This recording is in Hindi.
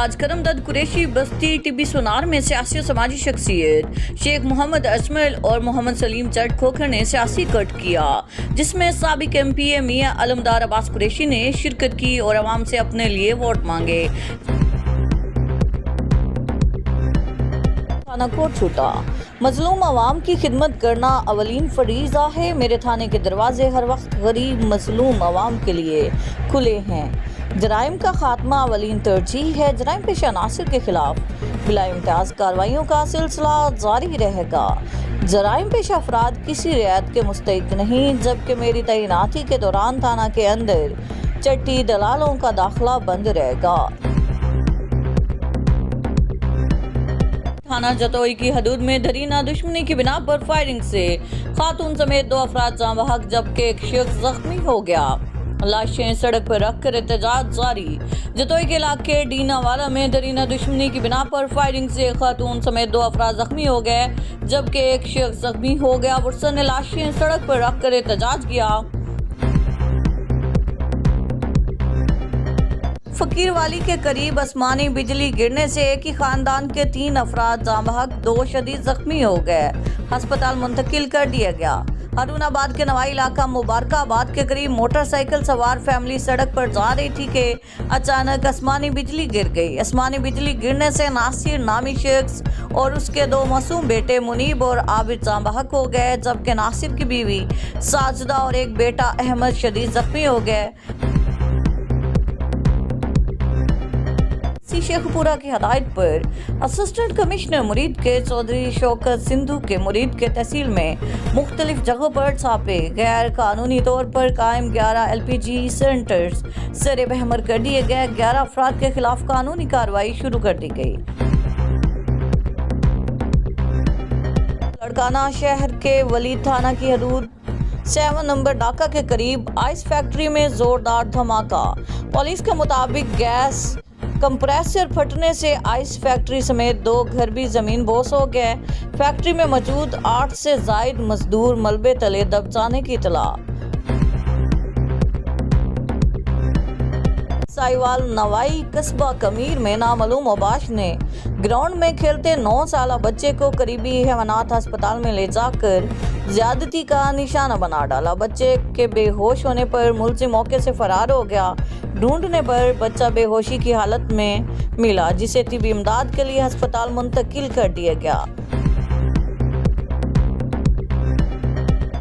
आज करमदद कुरैशी बस्ती टिब्बी सोनार में सियासी और समाजी शख्सियत शेख मोहम्मद अजमल और मोहम्मद सलीम जट खोखर ने सियासी कट किया, जिसमें साबिक MPA मियां अलमदार अब्बास कुरैशी ने शिरकत की और अवाम से अपने लिए वोट मांगे। थाना कोट छूटा, मजलूम आवाम की खिदमत करना अवलीन फरीज़ा है। मेरे थाने के दरवाजे हर वक्त गरीब मजलूम आवाम के लिए खुले हैं। जराइम का खात्मा अवलीन तरजीह है। जराइम पेशा नासिर के खिलाफ बिला इम्तियाज कार्रवाइयों का सिलसिला जारी रहेगा। जराइम पेशा अफराद किसी रियायत के मुस्तहिक नहीं, जबकि मेरी तैनाती के दौरान थाना के अंदर चट्टी दलालों का दाखिला बंद रहेगा। थाना जतोई की हदूद में दरीना दुश्मनी की बिना पर फायरिंग से खातून समेत 2 अफराद जान बहक, जबकि एक शख्स जख्मी हो गया। लाशें सड़क पर रखकर एहतजाज जारी। जतोई के इलाके डीनावाला में दरीना दुश्मनी की बिना पर फायरिंग से खातून समेत 2 अफराद जख्मी हो गए, जबकि एक शख्स जख्मी हो गया। वर्सन ने लाशें सड़क पर रखकर एहतजाज किया। फकीरवाली के करीब आसमानी बिजली गिरने से एक ही खानदान के 3 अफराद जान बहक, 2 शदीद जख्मी हो गए। अस्पताल मुंतकिल कर दिया गया। हारूनाबाद के नवाई इलाका मुबारकाबाद के करीब मोटरसाइकिल सवार फैमिली सड़क पर जा रही थी कि अचानक आसमानी बिजली गिर गई। आसमानी बिजली गिरने से नासिर नामी शख्स और उसके 2 मासूम बेटे मुनीब और आबिद जान बहक हो गए, जबकि नासिर की बीवी साजिदा और एक बेटा अहमद शदीद जख्मी हो गए। शेखपुरा की हदायत पर असिस्टेंट कमिश्नर मुरीद के चौधरी शौकत सिंधु के मुरीद के तहसील में मुख्तलिफ जगहों पर छापे। गैर कानूनी तौर पर कायम 11 LPG सेंटर्स सरे बहमर कर दिए गए। 11 अफराद के खिलाफ कानूनी कार्रवाई शुरू कर दी गई। लड़काना शहर के वलीद थाना की हदूद 7 नंबर डाका के करीब आइस फैक्ट्री में जोरदार धमाका। पुलिस के मुताबिक गैस कंप्रेसर फटने से आइस फैक्ट्री समेत 2 घर भी जमीन बोस हो गए। फैक्ट्री में मौजूद 8 से जायद मजदूर मलबे तले दब जाने की इतला। साहिवाल नवाई कस्बा कमीर में नामालूम अबाश ने ग्राउंड में खेलते 9 साला बच्चे को करीबी हैवानात अस्पताल में ले जाकर ज्यादती का निशाना बना डाला। बच्चे के बेहोश होने पर मुलजिम मौके से फरार हो गया। ढूंढने पर बच्चा बेहोशी की हालत में मिला, जिसे तिब्बी इमदाद के लिए अस्पताल मुंतकिल कर दिया गया।